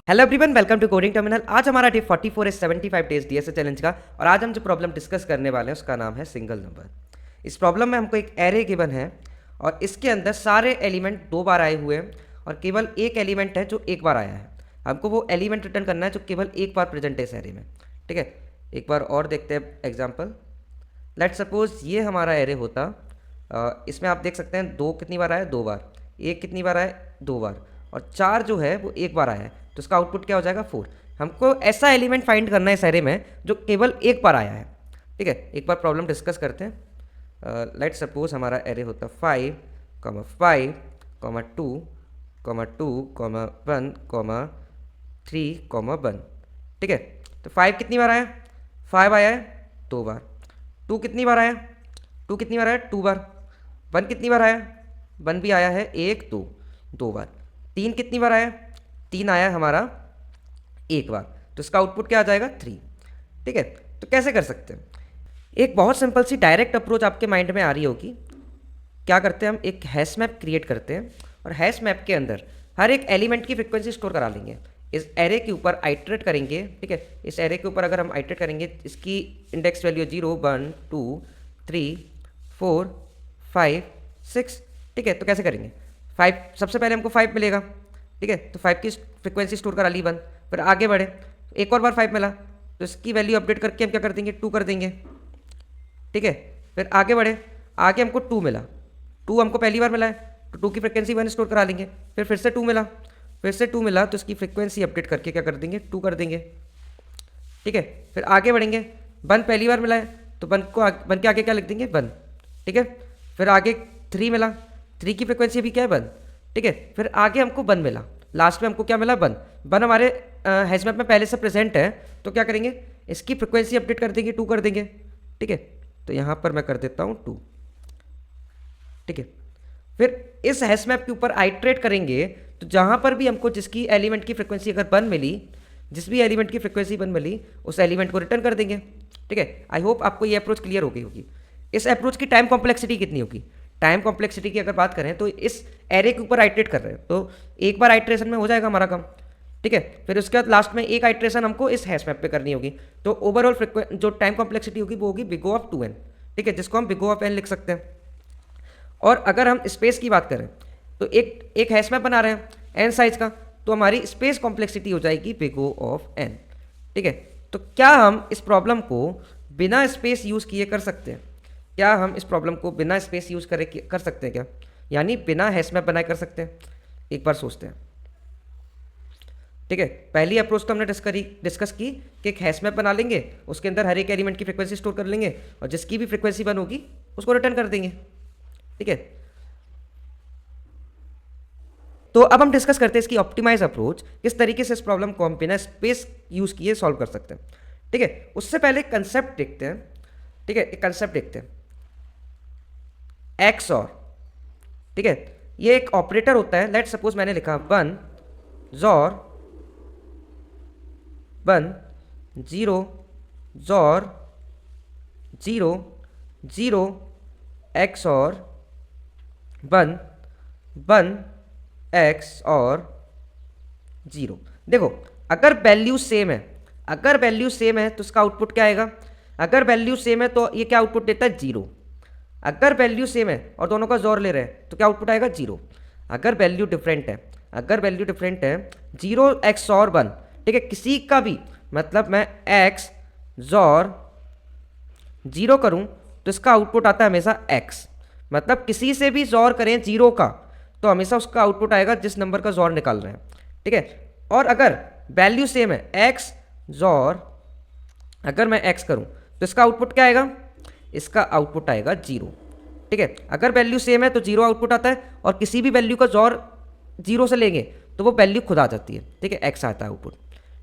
Hello everyone, welcome to coding terminal. आज हमारा day 44 है 75 डेज डीएसए चैलेंज का। और आज हम जो प्रॉब्लम डिस्कस करने वाले हैं उसका नाम है सिंगल नंबर। इस प्रॉब्लम में हमको एक एरे गिवन है और इसके अंदर सारे एलिमेंट 2 बार आए हुए हैं और केवल एक एलिमेंट है जो एक बार आया है। हमको वो एलिमेंट रिटर्न करना है जो केवल एक बार प्रेजेंट है इस एरे में। ठीक है, एक बार और देखते हैं एग्जाम्पल। लेट सपोज ये हमारा एरे होता। इसमें आप देख सकते हैं 2 कितनी बार आया, 2 बार। 1 कितनी बार आया, 2 बार। और 4 जो है वो एक बार आया है, तो इसका आउटपुट क्या हो जाएगा, 4। हमको ऐसा एलिमेंट फाइंड करना है इस एरे में जो केवल एक बार आया है। ठीक है, एक बार प्रॉब्लम डिस्कस करते हैं। लेट सपोज हमारा एरे होता 5, 5, 2, 2, 1, 3, 1। ठीक है, तो 5 कितनी बार आया, 5 आया है 2 बार। 2 कितनी बार आया, 2 कितनी बार आया, 2 बार। 1 कितनी बार आया, 1 भी आया है 1, 2, 2 बार। 3 कितनी बार आया, 3 आया हमारा एक बार, तो इसका आउटपुट क्या आ जाएगा, 3। ठीक है, तो कैसे कर सकते हैं, एक बहुत सिंपल सी डायरेक्ट अप्रोच आपके माइंड में आ रही होगी। क्या करते हैं, हम एक हैश मैप क्रिएट करते हैं और हैश मैप के अंदर हर एक एलिमेंट की फ्रिक्वेंसी स्टोर करा लेंगे। इस एरे के ऊपर आइट्रेट करेंगे। ठीक है, इस एरे के ऊपर अगर हम आइट्रेट करेंगे, इसकी इंडेक्स वैल्यू 0, 1, 2, 3, 4, 5, 6। ठीक है, तो कैसे करेंगे, 5 सबसे पहले हमको 5 मिलेगा। ठीक है, तो 5 की फ्रिक्वेंसी स्टोर करा ली 1। फिर आगे बढ़े, एक और बार 5 मिला, तो इसकी वैल्यू अपडेट करके हम क्या कर देंगे, 2 कर देंगे। ठीक है, फिर आगे बढ़े, आगे हमको 2 मिला, 2 हमको पहली बार मिला है तो 2 की फ्रिक्वेंसी 1 स्टोर करा लेंगे। फिर से 2 मिला, फिर से 2 मिला, तो इसकी फ्रिक्वेंसी अपडेट करके क्या कर देंगे, 2 कर देंगे। ठीक है, फिर आगे बढ़ेंगे, 1 पहली बार मिला है तो 1 के आगे क्या लिख देंगे, 1। ठीक है, फिर आगे 3 मिला, 3 की फ्रिक्वेंसी अभी क्या है, 1। ठीक है, फिर आगे हमको 1 मिला, लास्ट में हमको क्या मिला, 1। 1 हमारे हैश मैप में पहले से प्रेजेंट है, तो क्या करेंगे, इसकी फ्रिक्वेंसी अपडेट कर देंगे, 2 कर देंगे। ठीक है, तो यहाँ पर मैं कर देता हूँ 2। ठीक है, फिर इस हैश मैप के ऊपर आइट्रेट करेंगे, तो जहाँ पर भी हमको जिसकी एलिमेंट की फ्रिक्वेंसी अगर 1 मिली, जिस भी एलिमेंट की फ्रिक्वेंसी 1 मिली, उस एलिमेंट को रिटर्न कर देंगे। ठीक है, आई होप आपको ये अप्रोच क्लियर हो गई होगी। इस अप्रोच की टाइम कॉम्प्लेक्सिटी कितनी होगी, टाइम कॉम्प्लेक्सिटी की अगर बात करें तो इस एरे के ऊपर आइट्रेट कर रहे हैं तो एक बार आइट्रेशन में हो जाएगा हमारा काम। ठीक है, फिर उसके बाद लास्ट में एक आइट्रेशन हमको इस हैश मैप पे करनी होगी, तो ओवरऑल जो टाइम कॉम्प्लेक्सिटी होगी वो होगी बिग O ऑफ 2n। ठीक है, जिसको हम बिग O ऑफ n लिख सकते हैं। और अगर हम स्पेस की बात करें तो एक हैश मैप बना रहे हैं n साइज का, तो हमारी स्पेस कॉम्प्लेक्सिटी हो जाएगी बिग O ऑफ n। ठीक है, तो क्या हम इस प्रॉब्लम को बिना स्पेस यूज़ किए कर सकते हैं, क्या हम इस प्रॉब्लम को बिना स्पेस यूज़ करे कर सकते हैं क्या, यानी बिना हैश मैप बनाए कर सकते हैं, एक बार सोचते हैं। ठीक है, पहली अप्रोच तो हमने डिस्कस की कि एक हैश मैप बना लेंगे, उसके अंदर हर एक एलिमेंट की फ्रिक्वेंसी स्टोर कर लेंगे और जिसकी भी फ्रिक्वेंसी 1 होगी उसको रिटर्न कर देंगे। ठीक है, तो अब हम डिस्कस करते हैं इसकी ऑप्टिमाइज अप्रोच, किस तरीके से इस प्रॉब्लम को हम बिना स्पेस यूज़ किए सॉल्व कर सकते हैं। ठीक है, उससे पहले कंसेप्ट देखते हैं। ठीक है, एक कंसेप्ट देखते हैं, एक्स और। ठीक है, ये एक ऑपरेटर होता है। लेट सपोज मैंने लिखा 1 जोर 1, 0 जोर 0, 0 एक्स और 1, 1 एक्स और 0। देखो, अगर वैल्यू सेम है, अगर वैल्यू सेम है तो इसका आउटपुट क्या आएगा, अगर वैल्यू सेम है तो ये क्या आउटपुट देता है, 0। अगर वैल्यू सेम है और दोनों का जोर ले रहे हैं तो क्या आउटपुट आएगा, 0। अगर वैल्यू डिफरेंट है, अगर वैल्यू डिफरेंट है 0 एक्स और 1, ठीक है, किसी का भी, मतलब मैं एक्स जोर 0 करूं तो इसका आउटपुट आता है हमेशा x। मतलब किसी से भी जोर करें 0 का तो हमेशा उसका आउटपुट आएगा जिस नंबर का जोर निकाल रहे हैं। ठीक है, और अगर वैल्यू सेम है x जोर, अगर मैं x करूं तो इसका आउटपुट क्या आएगा, इसका आउटपुट आएगा 0। ठीक है, अगर वैल्यू सेम है तो 0 आउटपुट आता है और किसी भी वैल्यू का जोर 0 से लेंगे तो वो वैल्यू खुद आ जाती है। ठीक है, x आता है आउटपुट।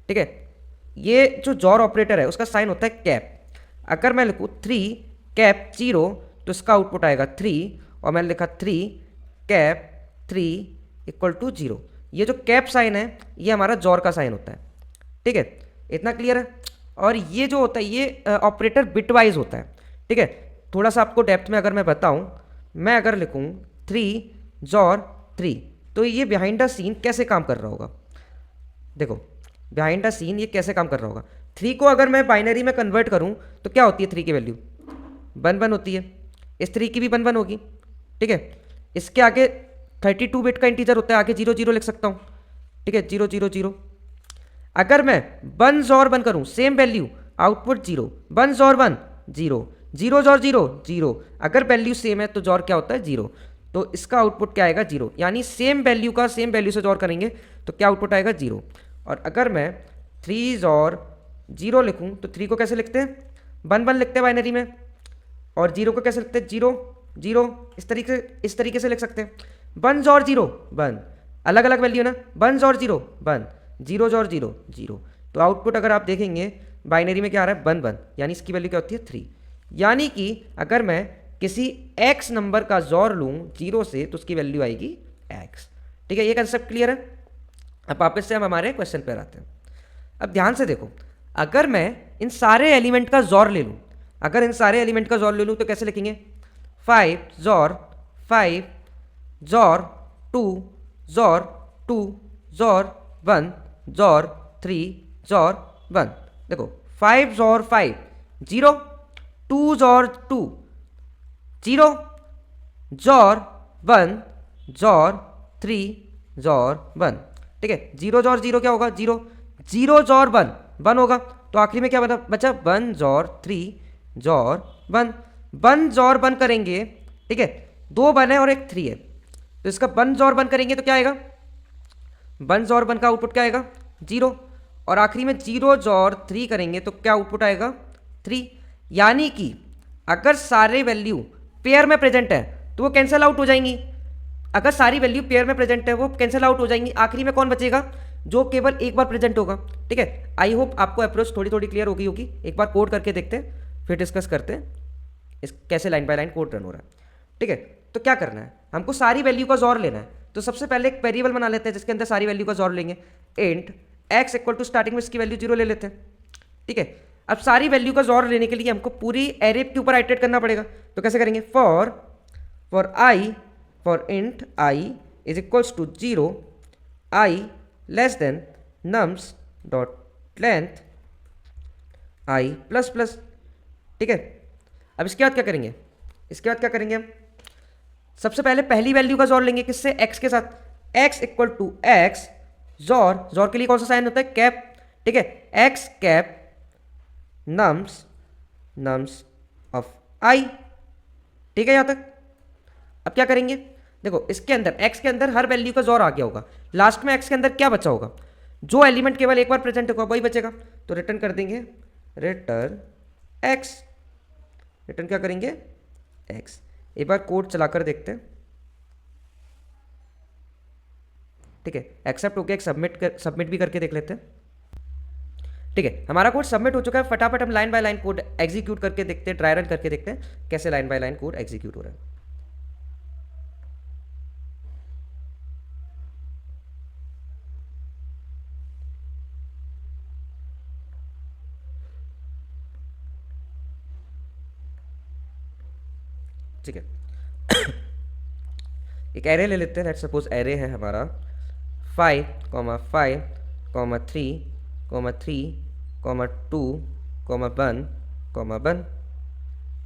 ठीक है, ये जो जोर ऑपरेटर है उसका साइन होता है कैप। अगर मैं लिखूँ 3 कैप 0 तो इसका आउटपुट आएगा 3, और मैंने लिखा 3 कैप 3 इक्वल टू 0। ये जो कैप साइन है ये हमारा जोर का साइन होता है। ठीक है, इतना क्लियर है। और ये जो होता है ये ऑपरेटर बिटवाइज होता है। ठीक है, थोड़ा सा आपको डेप्थ में अगर मैं बताऊं, मैं अगर लिखूं 3 जोर 3 तो ये बिहाइंड द सीन कैसे काम कर रहा होगा। देखो, बिहाइंड द सीन ये कैसे काम कर रहा होगा। 3 को अगर मैं बाइनरी में कन्वर्ट करूँ तो क्या होती है 3 की वैल्यू 1 1 होती है, इस 3 की भी 1 1 होगी, ठीक है। इसके आगे 32 बिट का इंटीजर होता है, आगे 0 0 लिख सकता हूँ, ठीक है, 0 0 0। अगर मैं 1 जोर 1 करूँ सेम वैल्यू, आउटपुट 0, 1 जोर 1 0, 0 जोर 0 0। अगर वैल्यू सेम है तो जोर क्या होता है 0, तो इसका आउटपुट क्या आएगा 0, यानी सेम वैल्यू का सेम वैल्यू से जोर करेंगे तो क्या आउटपुट आएगा 0। और अगर मैं 3 जोर 0 लिखूँ तो 3 को कैसे लिखते हैं 1 1 लिखते हैं बाइनरी में, और 0 को कैसे लिखते हैं 0 0, इस तरीके से लिख सकते हैं। 1 जोर 0 1, अलग अलग वैल्यू ना, 1 जोर 0 1, 0 जोर 0 0। तो आउटपुट अगर आप देखेंगे बाइनरी में क्या आ रहा है 1 1, यानी इसकी वैल्यू क्या होती है 3। यानी कि अगर मैं किसी x नंबर का जोर लूँ 0 से तो उसकी वैल्यू आएगी x, ठीक है। ये कंसेप्ट क्लियर है। अब वापस से हम हमारे क्वेश्चन पर आते हैं। अब ध्यान से देखो, अगर मैं इन सारे एलिमेंट का जोर ले लूँ, अगर इन सारे एलिमेंट का जोर ले लूँ तो कैसे लिखेंगे 5 जोर 5 जोर 2 जोर 2 जोर 1 जोर 3 जोर 1। देखो 5 जोर 5 0, 2 जोर 2 0, जोर 1 जोर 3 जोर 1, ठीक है। 0 जोर 0 क्या होगा 0, 0 जोर 1 1 होगा, तो आखिरी में क्या बचा 1 जोर 3 जोर 1। 1 जोर 1 करेंगे, ठीक है, 2 1 है और एक 3 है, तो इसका 1 जोर 1 करेंगे तो क्या आएगा 1 जोर 1 का आउटपुट क्या आएगा 0, और आखिरी में 0 जोर 3 करेंगे तो क्या आउटपुट आएगा 3। यानी कि अगर सारे वैल्यू पेयर में प्रेजेंट है तो वो कैंसिल आउट हो जाएंगी, अगर सारी वैल्यू पेयर में प्रेजेंट है वो कैंसिल आउट हो जाएंगी। आखिरी में कौन बचेगा जो केवल एक बार प्रेजेंट होगा, ठीक है। आई होप आपको अप्रोच थोड़ी थोड़ी क्लियर हो गई होगी। एक बार कोड करके देखते हैं फिर डिस्कस करते हैं इस कैसे line by line code run हो रहा है, ठीक है। तो क्या करना है, हमको सारी वैल्यू का जोर लेना है। तो सबसे पहले एक वेरिएबल बना लेते हैं जिसके अंदर सारी वैल्यू का जोर लेंगे। Int x equal to starting में इसकी वैल्यू 0 ले लेते हैं, ठीक है। अब सारी वैल्यू का जोर लेने के लिए हमको पूरी एरे के ऊपर आइटरेट करना पड़ेगा। तो कैसे करेंगे for int i is equals to 0, i less than nums dot length i plus plus, ठीक है। अब इसके बाद क्या करेंगे, इसके बाद क्या करेंगे हम सबसे पहले पहली वैल्यू का जोर लेंगे किससे x के साथ, x इक्वल टू x जोर, जोर के लिए कौन सा साइन होता है कैप, ठीक है, x cap nums of i, ठीक है यहाँ तक। अब क्या करेंगे, देखो इसके अंदर x के अंदर हर वैल्यू का जोर आ गया होगा, लास्ट में x के अंदर क्या बचा होगा, जो एलिमेंट केवल एक बार प्रेजेंट होगा वही बचेगा। तो रिटर्न कर देंगे रिटर्न x, रिटर्न क्या करेंगे x। एक बार कोड चलाकर देखते हैं, ठीक है। एक्सेप्ट होके एक सबमिट भी करके देख लेते हैं, ठीक है। हमारा कोड सबमिट हो चुका है। फटाफट हम line by line code execute करके देखते हैं, ट्राई रन करके देखते हैं कैसे line by line code execute हो रहा है। ठीक है एक एरे ले लेते हैं। लेट्स सपोज एरे है हमारा 5, 5, 3, 3, 2, 1, 1,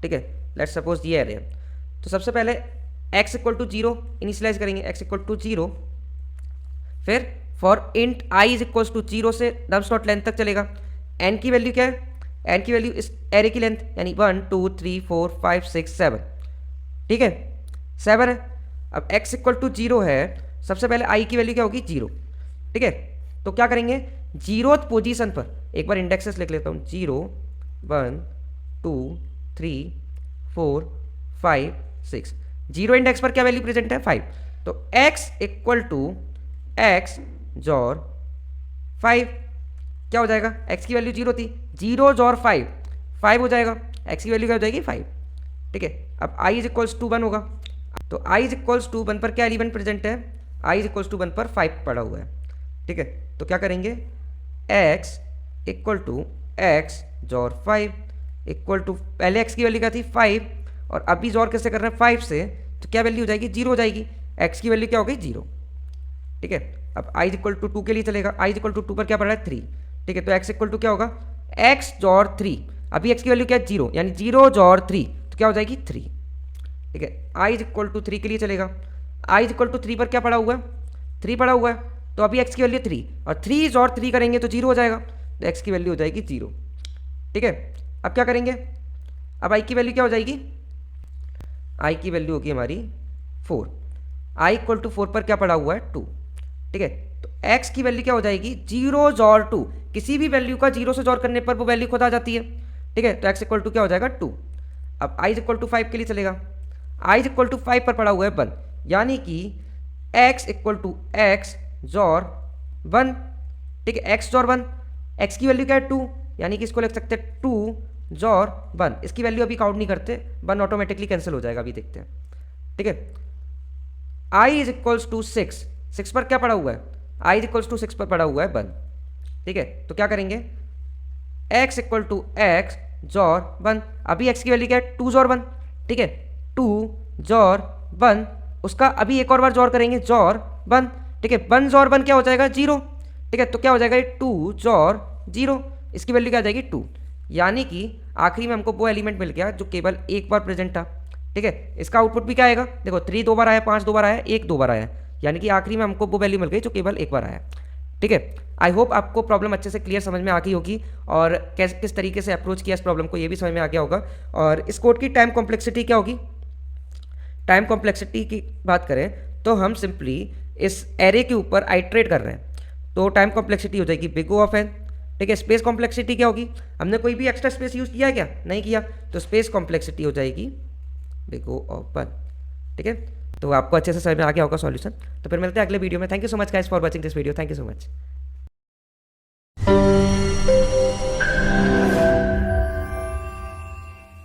ठीक है। लेट्स सपोज ये एरे है। तो सबसे पहले x इक्वल टू 0 इनिशियलाइज करेंगे, x इक्वल टू 0, फिर for int i is equal to 0 से नम्स डॉट लेंथ तक चलेगा। n की वैल्यू क्या है, n की वैल्यू इस एरे की लेंथ यानी 1 2 3 4 5 6 7, ठीक है 7 है। अब x इक्वल टू 0 है, सबसे पहले i की वैल्यू क्या होगी 0, ठीक है। तो क्या करेंगे 0th पोजीशन पर एक बार इंडेक्सेस लिख लेता हूँ 0 1 2 3 4 5 6। 0 इंडेक्स पर क्या वैल्यू प्रेजेंट है 5, तो x इक्वल टू x जोर 5 क्या हो जाएगा, x की वैल्यू 0 थी, 0 जोर 5 5 हो जाएगा, x की वैल्यू क्या हो जाएगी 5, ठीक है। अब i इज इक्वल्स टू 1 होगा, तो i इज इक्वल्स टू 1 पर क्या एलिमेंट प्रेजेंट है, i इज इक्वल्स टू 1 पर 5 पड़ा हुआ है, ठीक है। तो क्या करेंगे x इक्वल टू x जोर 5 इक्वल टू, पहले x की वैल्यू क्या थी 5 और अभी जोर कैसे कर रहे हैं 5 से, तो क्या वैल्यू हो जाएगी 0 हो जाएगी, x की वैल्यू क्या हो गई 0, ठीक है। अब i इक्वल टू 2 के लिए चलेगा, i इक्वल टू 2 पर क्या पड़ रहा है 3, ठीक है। तो x इक्वल टू क्या होगा x जॉर 3, अभी x की वैल्यू क्या है 0, यानी 0 जॉर 3 तो क्या हो जाएगी 3, ठीक है। i इक्वल टू 3 के लिए चलेगा, i इक्वल टू 3 पर क्या पड़ा हुआ है 3 पड़ा हुआ है, तो अभी x की वैल्यू 3 और 3 जॉर 3 करेंगे तो 0 हो जाएगा, तो x की वैल्यू हो जाएगी 0, ठीक है। अब क्या करेंगे, अब i की वैल्यू क्या हो जाएगी, i की वैल्यू होगी हमारी 4, i इक्वल टू 4 पर क्या पड़ा हुआ है 2, ठीक है। तो x की वैल्यू क्या हो जाएगी 0 जॉर 2, किसी भी वैल्यू का 0 से जॉर करने पर वो वैल्यू खुद आ जाती है, ठीक है। तो x इक्वल टू क्या हो जाएगा 2। अब i इक्वल टू 5 के लिए चलेगा, i इक्वल टू 5 पर पड़ा हुआ है 1, यानी कि x equal to x xor 1, ठीक है। x जॉर 1, x की वैल्यू क्या है 2, यानी कि इसको लिख सकते हैं 2 जॉर 1, इसकी वैल्यू अभी काउंट नहीं करते, 1 ऑटोमेटिकली कैंसिल हो जाएगा, अभी देखते हैं, ठीक है। i इज इक्वल्स टू 6 पर क्या पड़ा हुआ है, i इज इक्वल्स टू 6 पर पड़ा हुआ है 1, ठीक है। तो क्या करेंगे x equal to x xor 1, अभी x की वैल्यू क्या है 2 जॉर 1, ठीक है। 2 जॉर 1, उसका अभी एक और बार जॉर करेंगे जॉर 1, ठीक है। 1 जॉर 1 क्या हो जाएगा 0, ठीक है। तो क्या हो जाएगा 2 जॉर 0, इसकी वैल्यू क्या आ जाएगी 2, यानी कि आखिरी में हमको वो एलिमेंट मिल गया जो केवल एक बार प्रेजेंट था, ठीक है। इसका आउटपुट भी क्या आएगा, देखो 3 2 बार आया, 5 2 बार आया, 1 2 बार आया, यानी कि आखिरी में हमको वो वैल्यू मिल गई जो केवल एक बार आया, ठीक है। आई होप आपको प्रॉब्लम अच्छे से क्लियर समझ में आ गई होगी और किस तरीके से अप्रोच किया इस प्रॉब्लम को ये भी समझ में आ गया होगा। और इस कोड की टाइम कॉम्प्लेक्सिटी क्या होगी, टाइम कॉम्प्लेक्सिटी की बात करें तो हम सिंपली इस एरे के ऊपर आइट्रेट कर रहे हैं, तो टाइम कॉम्प्लेक्सिटी हो जाएगी बिग O ऑफ n, ठीक है। स्पेस कॉम्प्लेक्सिटी क्या होगी, हमने कोई भी एक्स्ट्रा स्पेस यूज़ किया है क्या, नहीं किया, तो स्पेस कॉम्प्लेक्सिटी हो जाएगी बिग O ऑफ 1, ठीक है। तो आपको अच्छे से समझ में आ गया होगा सॉल्यूशन। तो फिर मिलते हैं अगले वीडियो में। Thank you so much guys for watching this video, thank you so much.